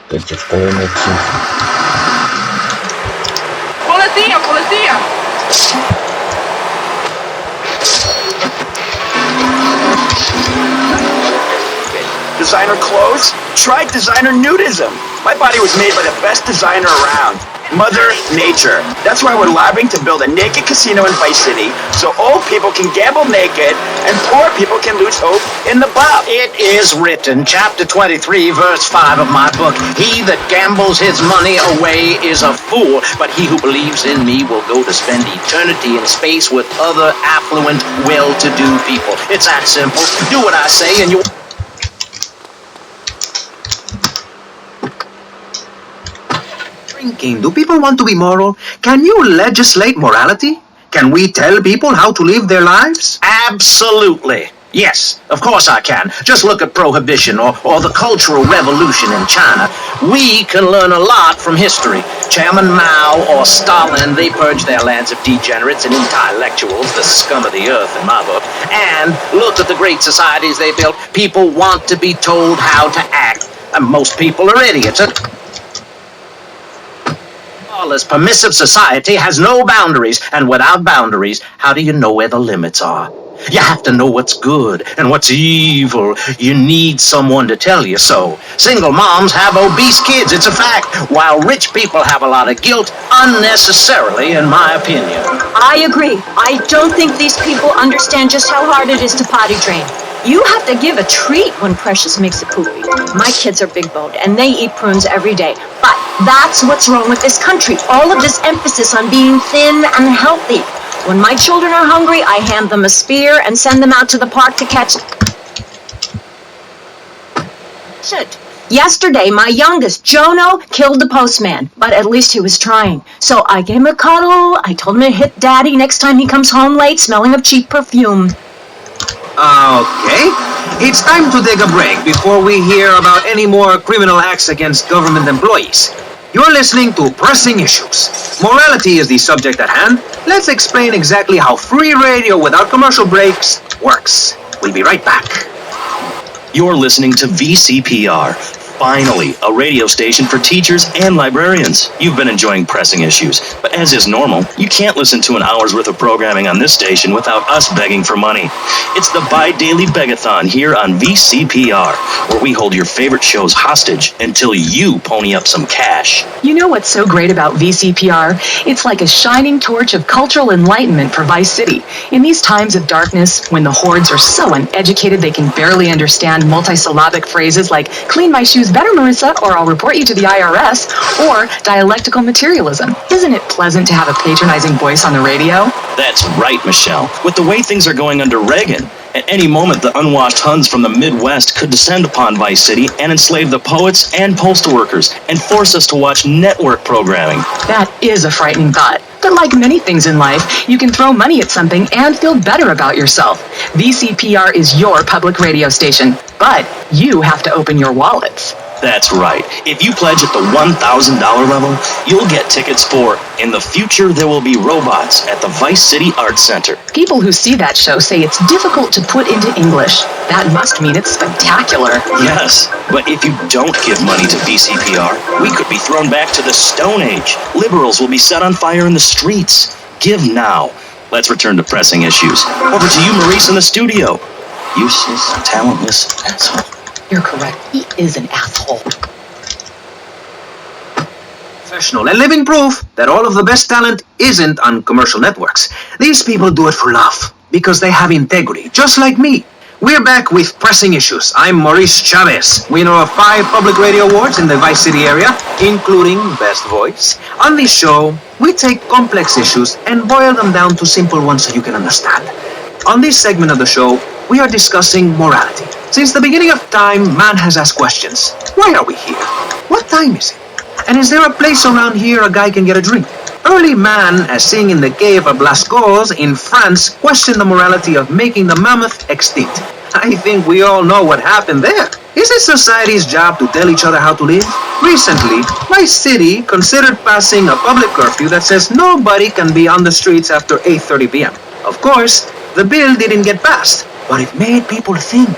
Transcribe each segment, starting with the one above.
Este w kolejnym odcinku. Policía, policía! Designer clothes? Try designer nudism. My body was made by the best designer around, Mother Nature. That's why we're lobbying to build a naked casino in Vice City so old people can gamble naked and poor people can lose hope in the buff. It is written, chapter 23, verse 5 of my book, "He that gambles his money away is a fool, but he who believes in me will go to spend eternity in space with other affluent, well-to-do people." It's that simple. Do what I say and you... Drinking. Do people want to be moral? Can you legislate morality? Can we tell people how to live their lives? Absolutely. Yes, of course I can. Just look at Prohibition or the Cultural Revolution in China. We can learn a lot from history. Chairman Mao or Stalin, they purged their lands of degenerates and intellectuals, the scum of the earth in my book. And look at the great societies they built. People want to be told how to act. And most people are idiots. This permissive society has no boundaries, and without boundaries, how do you know where the limits are? You have to know what's good and what's evil. You need someone to tell you so. Single moms have obese kids, it's a fact, while rich people have a lot of guilt, unnecessarily, in my opinion. I agree. I don't think these people understand just how hard it is to potty train. You have to give a treat when Precious makes a poopy. My kids are big-boned, and they eat prunes every day. But that's what's wrong with this country. All of this emphasis on being thin and healthy. When my children are hungry, I hand them a spear and send them out to the park to catch shit. Yesterday, my youngest, Jono, killed the postman, but at least he was trying. So I gave him a cuddle. I told him to hit Daddy next time he comes home late, smelling of cheap perfume. Okay, it's time to take a break before we hear about any more criminal acts against government employees. You're listening to Pressing Issues. Morality is the subject at hand. Let's explain exactly how free radio without commercial breaks works. We'll be right back. You're listening to VCPR. Finally, a radio station for teachers and librarians. You've been enjoying Pressing Issues, but as is normal, you can't listen to an hour's worth of programming on this station without us begging for money. It's the bi-daily begathon here on VCPR, where we hold your favorite shows hostage until you pony up some cash. You know what's so great about VCPR? It's like a shining torch of cultural enlightenment for Vice City. In these times of darkness, when the hordes are so uneducated they can barely understand multisyllabic phrases like "clean my shoes better, Marissa," or "I'll report you to the IRS," or dialectical materialism. Isn't it pleasant to have a patronizing voice on the radio? That's right, Michelle. With the way things are going under Reagan, at any moment the unwashed Huns from the Midwest could descend upon Vice City and enslave the poets and postal workers and force us to watch network programming. That is a frightening thought. But like many things in life, you can throw money at something and feel better about yourself. VCPR is your public radio station, but you have to open your wallets. That's right. If you pledge at the $1,000 level, you'll get tickets for "In the Future There Will Be Robots" at the Vice City Arts Center. People who see that show say it's difficult to put into English. That must mean it's spectacular. Yes, but if you don't give money to VCPR, we could be thrown back to the Stone Age. Liberals will be set on fire in the streets. Give now. Let's return to Pressing Issues. Over to you, Maurice, in the studio. Useless, talentless asshole. You're correct. He is an asshole. Professional and living proof that all of the best talent isn't on commercial networks. These people do it for love, because they have integrity, just like me. We're back with Pressing Issues. I'm Maurice Chavez, winner of 5 public radio awards in the Vice City area, including Best Voice. On this show, we take complex issues and boil them down to simple ones so you can understand. On this segment of the show, we are discussing morality. Since the beginning of time, man has asked questions. Why are we here? What time is it? And is there a place around here a guy can get a drink? Early man, as seen in the cave of Lascaux in France, questioned the morality of making the mammoth extinct. I think we all know what happened there. Is it society's job to tell each other how to live? Recently, my city considered passing a public curfew that says nobody can be on the streets after 8:30 p.m. Of course, the bill didn't get passed, but it made people think.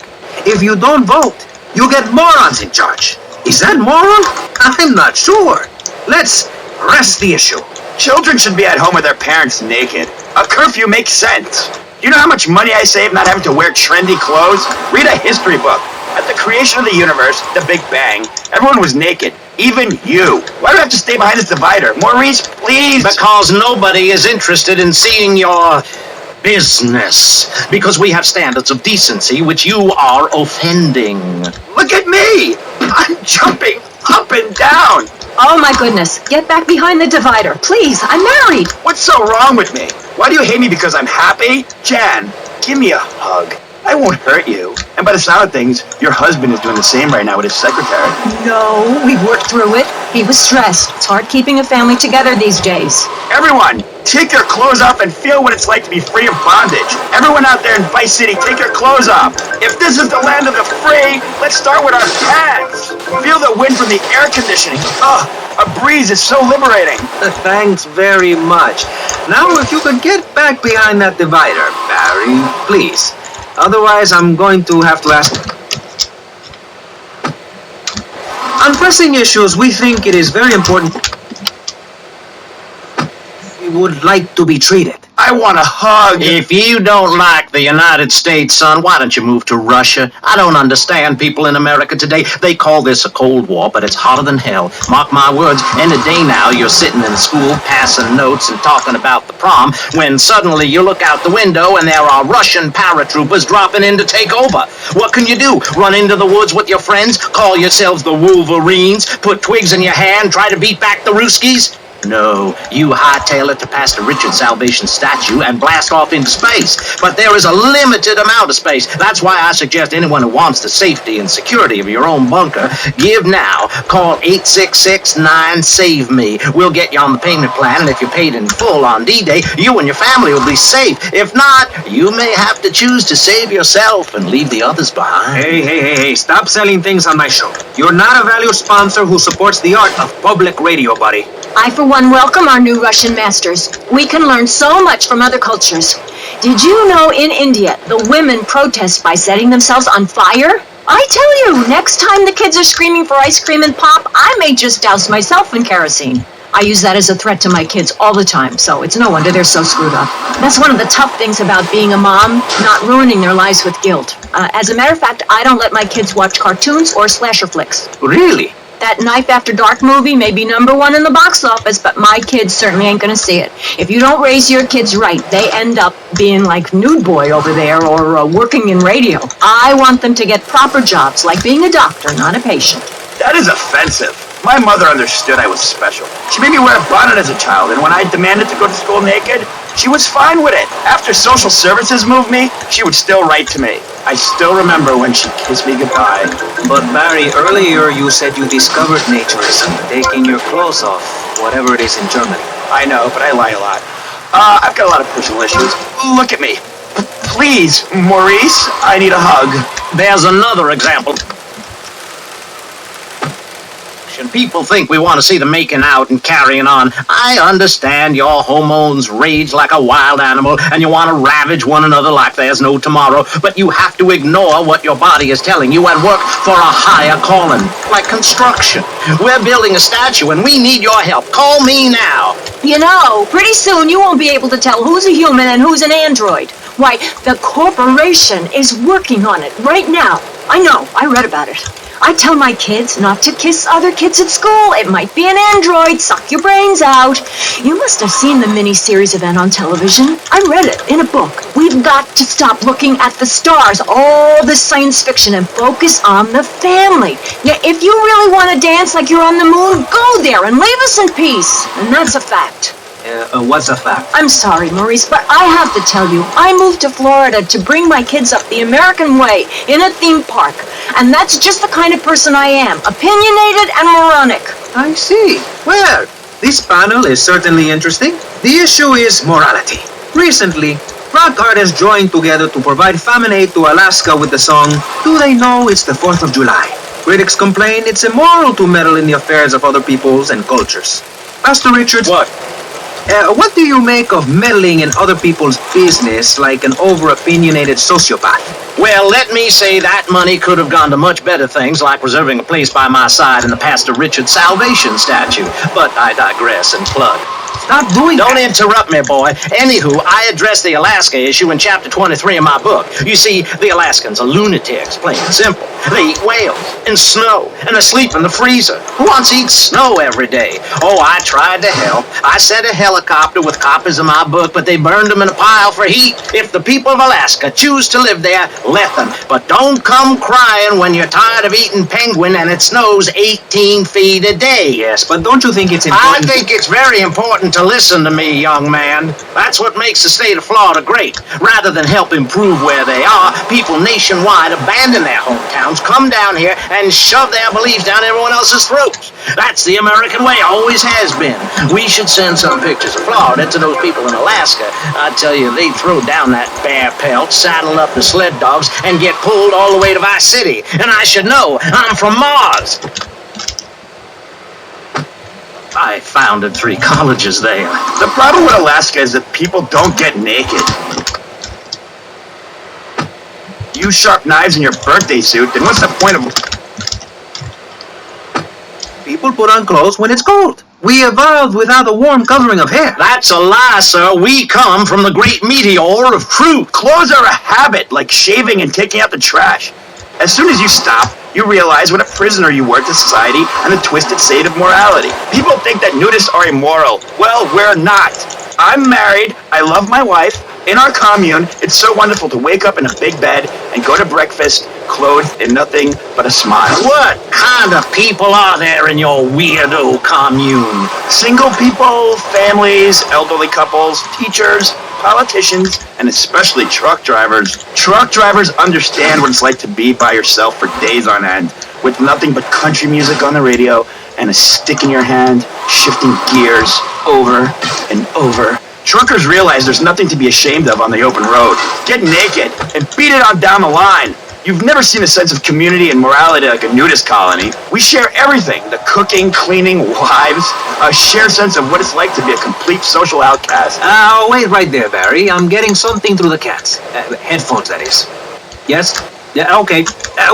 If you don't vote, you get morons in charge. Is that moral? I'm not sure. Let's press the issue. Children should be at home with their parents naked. A curfew makes sense. Do you know how much money I save not having to wear trendy clothes? Read a history book. At the creation of the universe, the Big Bang, everyone was naked. Even you. Why do I have to stay behind this divider? Maurice, please. Because nobody is interested in seeing your business. Because we have standards of decency which you are offending. Look at me. I'm jumping up and down. Oh my goodness, get back behind the divider. Please, I'm married. What's so wrong with me? Why do you hate me because I'm happy? Jan, give me a hug. I won't hurt you. And by the sound of things, your husband is doing the same right now with his secretary. No, we've worked through it. He was stressed. It's hard keeping a family together these days. Everyone, take your clothes off and feel what it's like to be free of bondage. Everyone out there in Vice City, take your clothes off. If this is the land of the free, let's start with our pads. Feel the wind from the air conditioning. Ugh, a breeze is so liberating. Thanks very much. Now, if you could get back behind that divider, Barry, please. Otherwise, I'm going to have to ask. On pressing issues, we think it is very important. We would like to be treated. I want a hug. If you don't like the United States, son, why don't you move to Russia? I don't understand people in America today. They call this a Cold War, but it's hotter than hell. Mark my words, any day now you're sitting in school passing notes and talking about the prom when suddenly you look out the window and there are Russian paratroopers dropping in to take over. What can you do? Run into the woods with your friends? Call yourselves the Wolverines? Put twigs in your hair and try to beat back the Ruskies? No, you hightail it to Pastor Richard's Salvation statue and blast off into space. But there is a limited amount of space. That's why I suggest anyone who wants the safety and security of your own bunker, give now. Call 866-9-SAVE-ME. We'll get you on the payment plan, and if you're paid in full on D-Day, you and your family will be safe. If not, you may have to choose to save yourself and leave the others behind. Hey, stop selling things on my show. You're not a valued sponsor who supports the art of public radio, buddy. I, for one, welcome our new Russian masters. We can learn so much from other cultures. Did you know in India, the women protest by setting themselves on fire? I tell you, next time the kids are screaming for ice cream and pop, I may just douse myself in kerosene. I use that as a threat to my kids all the time, so it's no wonder they're so screwed up. That's one of the tough things about being a mom, not ruining their lives with guilt. As a matter of fact, I don't let my kids watch cartoons or slasher flicks. Really? That Knife After Dark movie may be #1 in the box office, but my kids certainly ain't gonna see it. If you don't raise your kids right, they end up being like Nude Boy over there or working in radio. I want them to get proper jobs, like being a doctor, not a patient. That is offensive. My mother understood I was special. She made me wear a bonnet as a child, and when I demanded to go to school naked, she was fine with it. After social services moved me, she would still write to me. I still remember when she kissed me goodbye. But Barry, earlier you said you discovered naturism, taking your clothes off, whatever it is in Germany. I know, but I lie a lot. I've got a lot of personal issues. Look at me. Please, Maurice, I need a hug. There's another example. People think we want to see them making out and carrying on. I understand your hormones rage like a wild animal and you want to ravage one another like there's no tomorrow, but you have to ignore what your body is telling you and work for a higher calling, like construction. We're building a statue and we need your help. Call me now. You know, pretty soon you won't be able to tell who's a human and who's an android. Why, the corporation is working on it right now. I know, I read about it. I tell my kids not to kiss other kids at school. It might be an android. Suck your brains out. You must have seen the mini-series event on television. I read it in a book. We've got to stop looking at the stars, all this science fiction, and focus on the family. Now, if you really want to dance like you're on the moon, go there and leave us in peace. And that's a fact. What's a fact? I'm sorry, Maurice, but I have to tell you, I moved to Florida to bring my kids up the American way in a theme park. And that's just the kind of person I am, opinionated and moronic. I see. Well, this panel is certainly interesting. The issue is morality. Recently, rock artists joined together to provide famine aid to Alaska with the song, Do They Know It's the 4th of July? Critics complain it's immoral to meddle in the affairs of other peoples and cultures. Pastor Richards... What? What do you make of meddling in other people's business like an over-opinionated sociopath? Well, let me say that money could have gone to much better things, like reserving a place by my side in the Pastor Richard Salvation statue. But I digress and plug. Stop doing Don't that. interrupt me, boy. Anywho, I addressed the Alaska issue in chapter 23 of my book. You see, the Alaskans are lunatics, plain and simple. They eat whales and snow, and they sleep in the freezer. Who wants to eat snow every day? Oh, I tried to help. I sent a helicopter with copies of my book, but they burned them in a pile for heat. If the people of Alaska choose to live there, let them. But don't come crying when you're tired of eating penguin and it snows 18 feet a day. Yes, but don't you think it's I important? think it's very important to listen to me, young man. That's what makes the state of Florida great. Rather than help improve where they are, people nationwide abandon their hometowns, come down here, and shove their beliefs down everyone else's throats. That's the American way, always has been. We should send some pictures of Florida to those people in Alaska. I tell you, they'd throw down that bear pelt, saddle up the sled dogs, and get pulled all the way to Vice City. And I should know, I'm from Mars. I founded 3 colleges there. The problem with Alaska is that people don't get naked. Use sharp knives in your birthday suit, then what's the point of... People put on clothes when it's cold. We evolved without a warm covering of hair. That's a lie, sir. We come from the great meteor of truth. Clothes are a habit, like shaving and taking out the trash. As soon as you stop, you realize what a prisoner you were to society and the twisted state of morality. People think that nudists are immoral. Well, we're not. I'm married, I love my wife. In our commune, it's so wonderful to wake up in a big bed and go to breakfast clothed in nothing but a smile. What kind of people are there in your weirdo commune? Single people, families, elderly couples, teachers, politicians, and especially truck drivers. Truck drivers understand what it's like to be by yourself for days on end, with nothing but country music on the radio and a stick in your hand, shifting gears over and over. Truckers realize there's nothing to be ashamed of on the open road. Get naked and beat it on down the line. You've never seen a sense of community and morality like a nudist colony. We share everything, the cooking, cleaning, wives, a shared sense of what it's like to be a complete social outcast. Wait right there, Barry. I'm getting something through the cats. Headphones, that is. Yes? Yeah, okay.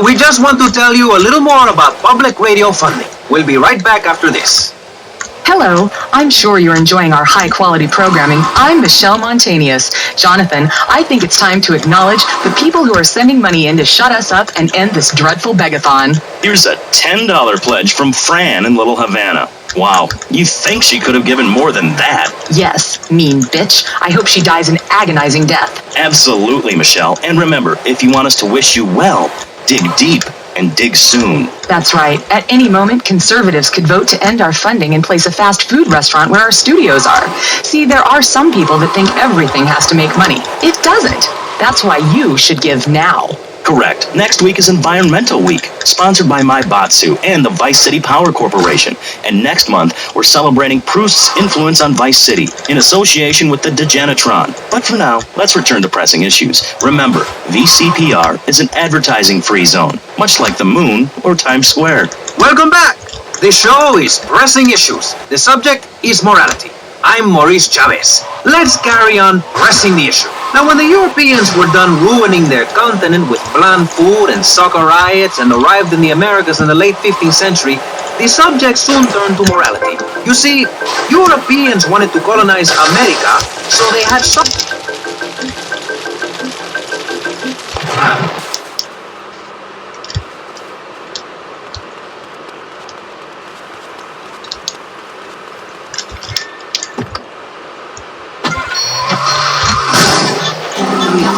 We just want to tell you a little more about public radio funding. We'll be right back after this. Hello, I'm sure you're enjoying our high-quality programming. I'm Michelle Montanius. Jonathan, I think it's time to acknowledge the people who are sending money in to shut us up and end this dreadful begathon. Here's a $10 pledge from Fran in Little Havana. Wow, you think she could have given more than that? Yes, mean bitch. I hope she dies an agonizing death. Absolutely, Michelle. And remember, if you want us to wish you well, dig deep and dig soon. That's right. At any moment, conservatives could vote to end our funding and place a fast food restaurant where our studios are. See, there are some people that think everything has to make money. It doesn't. That's why you should give now. Correct. Next week is Environmental Week, sponsored by My Batsu and the Vice City Power Corporation. And next month, we're celebrating Proust's influence on Vice City in association with the Degenitron. But for now, let's return to pressing issues. Remember, VCPR is an advertising-free zone, much like the moon or Times Square. Welcome back. The show is Pressing Issues. The subject is morality. I'm Maurice Chavez. Let's carry on pressing the issue. Now, when the Europeans were done ruining their continent with bland food and soccer riots and arrived in the Americas in the late 15th century, the subject soon turned to morality. You see, Europeans wanted to colonize America, so they had some...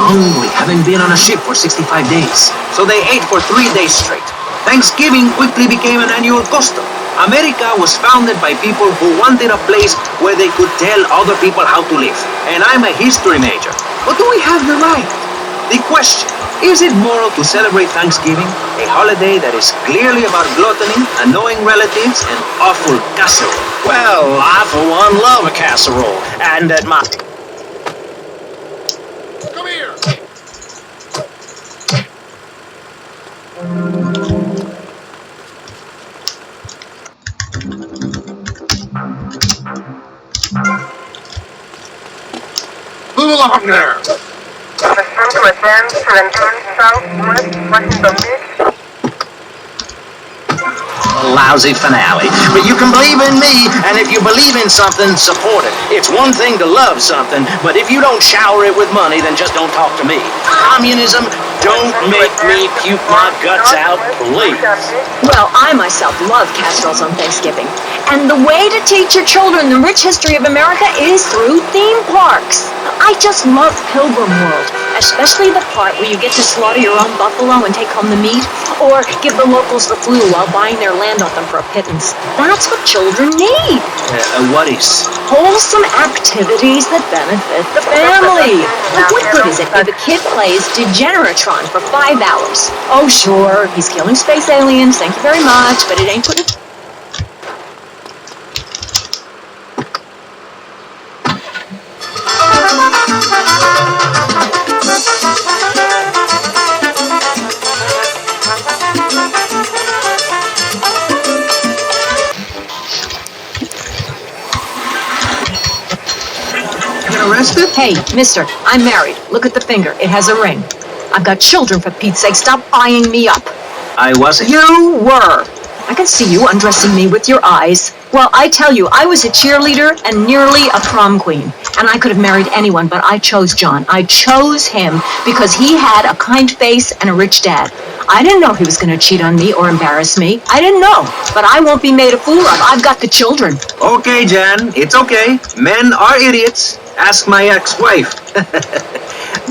hungry, having been on a ship for 65 days. So they ate for 3 days straight. Thanksgiving quickly became an annual custom. America was founded by people who wanted a place where they could tell other people how to live. And I'm a history major. But do we have the right? The question, is it moral to celebrate Thanksgiving, a holiday that is clearly about gluttony, annoying relatives, and awful casserole? Well, I, for one, love a casserole. And at my... Come here. longer. Return to advance 17 southwest, Washington Beach. Lousy finale. But you can believe in me, and if you believe in something, support it. It's one thing to love something, but if you don't shower it with money, then just don't talk to me. Communism, don't make me puke my guts out, please. Well, I myself love casseroles on Thanksgiving. And the way to teach your children the rich history of America is through theme parks. I just love Pilgrim World, especially the part where you get to slaughter your own buffalo and take home the meat, or give the locals the flu while buying their land off them for a pittance. That's what children need. What is? Wholesome activities that benefit the family. But what good is it if a kid plays Degeneratron for 5 hours? Oh, sure, he's killing space aliens, thank you very much, but it ain't putting... Arrested? Hey, mister, I'm married. Look at the finger. It has a ring. I've got children, for Pete's sake. Stop eyeing me up. I wasn't. You were. I can see you undressing me with your eyes. Well, I tell you, I was a cheerleader and nearly a prom queen. And I could have married anyone, but I chose John. I chose him because he had a kind face and a rich dad. I didn't know he was going to cheat on me or embarrass me. I didn't know. But I won't be made a fool of. I've got the children. Okay, Jan, it's okay. Men are idiots. Ask my ex-wife.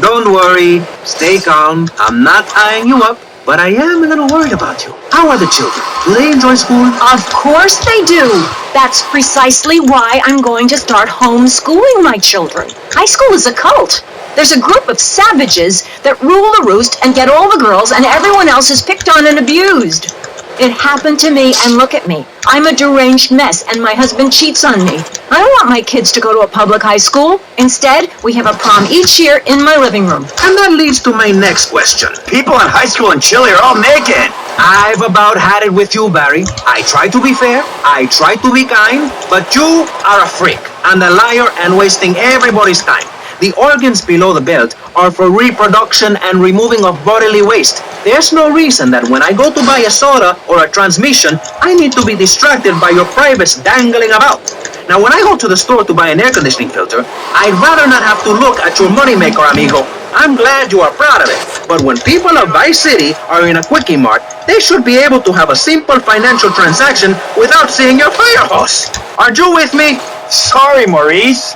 Don't worry. Stay calm. I'm not eyeing you up, but I am a little worried about you. How are the children? Do they enjoy school? Of course they do. That's precisely why I'm going to start homeschooling my children. High school is a cult. There's a group of savages that rule the roost and get all the girls, and everyone else is picked on and abused. It happened to me, and look at me. I'm a deranged mess, and my husband cheats on me. I don't want my kids to go to a public high school. Instead, we have a prom each year in my living room. And that leads to my next question. People in high school in Chile are all naked. I've about had it with you, Barry. I try to be fair, I try to be kind, but you are a freak and a liar and wasting everybody's time. The organs below the belt are for reproduction and removing of bodily waste. There's no reason that when I go to buy a soda or a transmission, I need to be distracted by your privates dangling about. Now, when I go to the store to buy an air conditioning filter, I'd rather not have to look at your moneymaker, amigo. I'm glad you are proud of it. But when people of Vice City are in a Quickie Mart, they should be able to have a simple financial transaction without seeing your fire hose. Are you with me? Sorry, Maurice.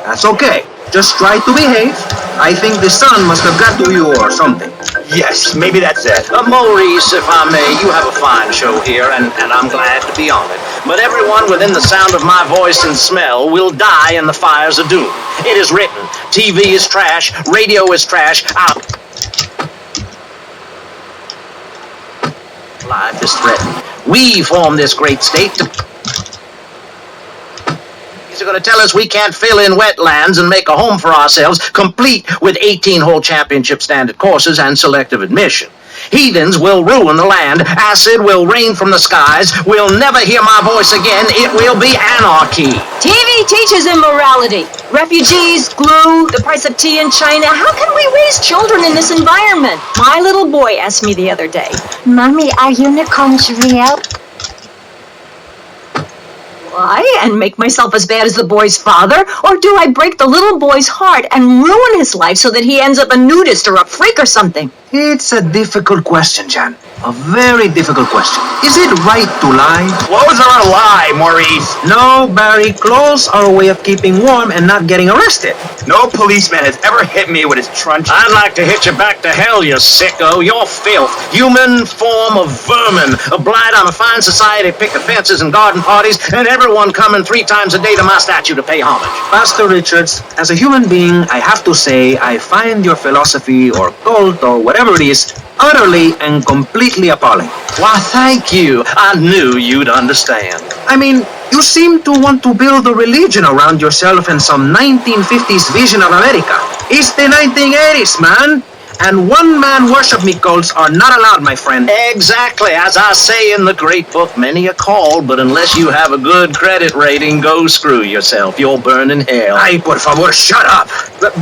That's okay. Just try to behave. I think the sun must have got to you or something. Yes, maybe that's it. Maurice, if I may, you have a fine show here, and I'm glad to be on it. But everyone within the sound of my voice and smell will die in the fires of doom. It is written. TV is trash. Radio is trash. Life is threatened. We form this great state to... They're going to tell us we can't fill in wetlands and make a home for ourselves, complete with 18-hole championship standard courses and selective admission. Heathens will ruin the land. Acid will rain from the skies. We'll never hear my voice again. It will be anarchy. TV teaches immorality. Refugees, glue, the price of tea in China. How can we raise children in this environment? My little boy asked me the other day, Mommy, are unicorns real? Why? And make myself as bad as the boy's father? Or do I break the little boy's heart and ruin his life so that he ends up a nudist or a freak or something? It's a difficult question, Jan. A very difficult question. Is it right to lie? Clothes are a lie, Maurice. No, Barry. Clothes are a way of keeping warm and not getting arrested. No policeman has ever hit me with his truncheon. I'd like to hit you back to hell, you sicko. You're filth. Human form of vermin. A blight on a fine society, picket fences and garden parties, and everyone coming 3 times a day to my statue to pay homage. Pastor Richards, as a human being, I have to say I find your philosophy or cult or whatever it is utterly and completely appalling. Why, thank you. I knew you'd understand. I mean, you seem to want to build a religion around yourself and some 1950s vision of America. It's the 1980s, man. And one-man worship me cults are not allowed, my friend. Exactly. As I say in the great book, many are called, but unless you have a good credit rating, go screw yourself. You'll burn in hell. Ay, por favor, shut up.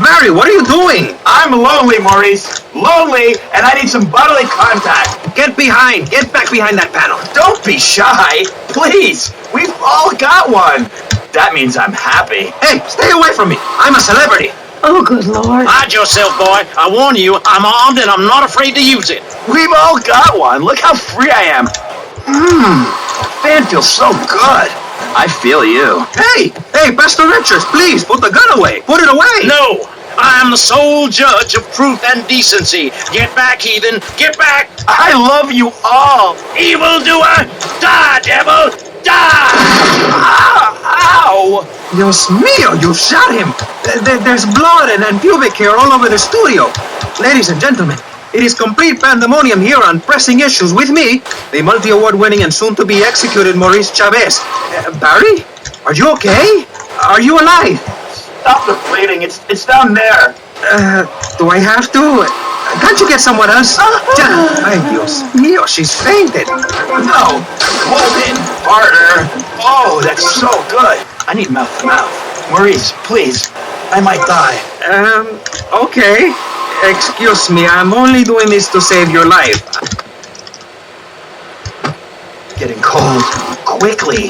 Barry, what are you doing? I'm lonely, Maurice. Lonely, and I need some bodily contact. Get back behind that panel. Don't be shy. Please. We've all got one. That means I'm happy. Hey, stay away from me. I'm a celebrity. Oh, good Lord. Hide yourself, boy. I warn you, I'm armed and I'm not afraid to use it. We've all got one. Look how free I am. Fan feels so good. I feel you. Hey, Pastor Richards, please, put the gun away. Put it away. No, I am the sole judge of truth and decency. Get back, heathen. Get back. I love you all. Evildoer, die, devil, die. Ow! Dios mío, you shot him. There's blood and pubic hair all over the studio. Ladies and gentlemen, it is complete pandemonium here on Pressing Issues with me, the multi-award winning and soon-to-be executed Maurice Chavez. Barry, are you okay? Are you alive? Stop the bleeding. It's down there. Do I have to? Can't you get someone else? Ay, Dios mío, she's fainted. No. Hold it. Harder. Oh, that's so good. I need mouth to mouth. Maurice, please. I might die. Okay. Excuse me, I'm only doing this to save your life. Getting cold. Quickly.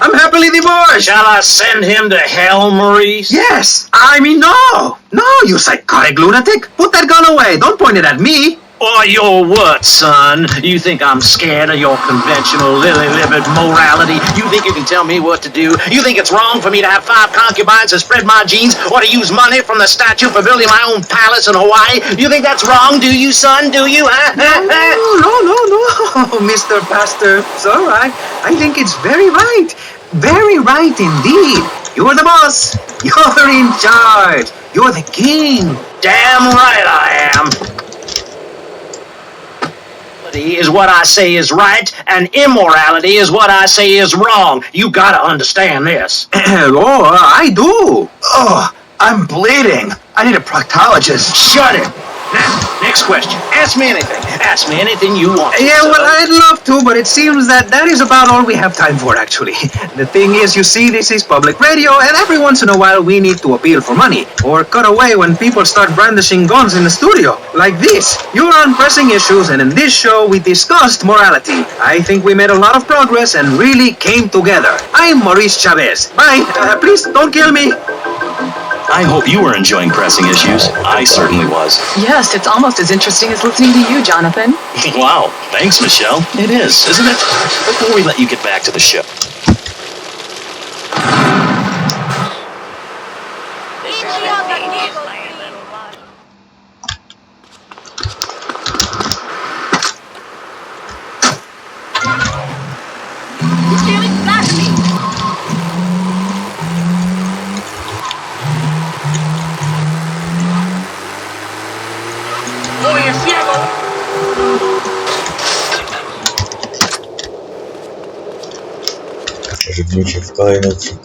I'm happily divorced. Shall I send him to hell, Maurice? Yes. I mean, no, you psychotic lunatic. Put that gun away. Don't point it at me. Or your what, son? You think I'm scared of your conventional lily-livered morality? You think you can tell me what to do? You think it's wrong for me to have 5 concubines and spread my jeans, or to use money from the statue for building my own palace in Hawaii? You think that's wrong, do you, son? Do you, huh? No, Mr. Pastor. It's all right. I think it's very right. Very right indeed. You're the boss. You're in charge. You're the king. Damn right I am. Is what I say is right, and immorality is what I say is wrong. You gotta understand this. I do. Oh, I'm bleeding. I need a proctologist. Shut it. Now, next question. Ask me anything. Ask me anything you want. Yeah, well, I'd love to, but it seems that is about all we have time for, actually. The thing is, you see, this is public radio, and every once in a while we need to appeal for money, or cut away when people start brandishing guns in the studio. Like this. You're on Pressing Issues, and in this show we discussed morality. I think we made a lot of progress and really came together. I'm Maurice Chavez. Bye. Please, don't kill me. I hope you were enjoying Pressing Issues. I certainly was. Yes, it's almost as interesting as listening to you, Jonathan. Wow, thanks, Michelle. It is, isn't it? Before we let you get back to the ship. Żegnujcie w kolejnym odcinku.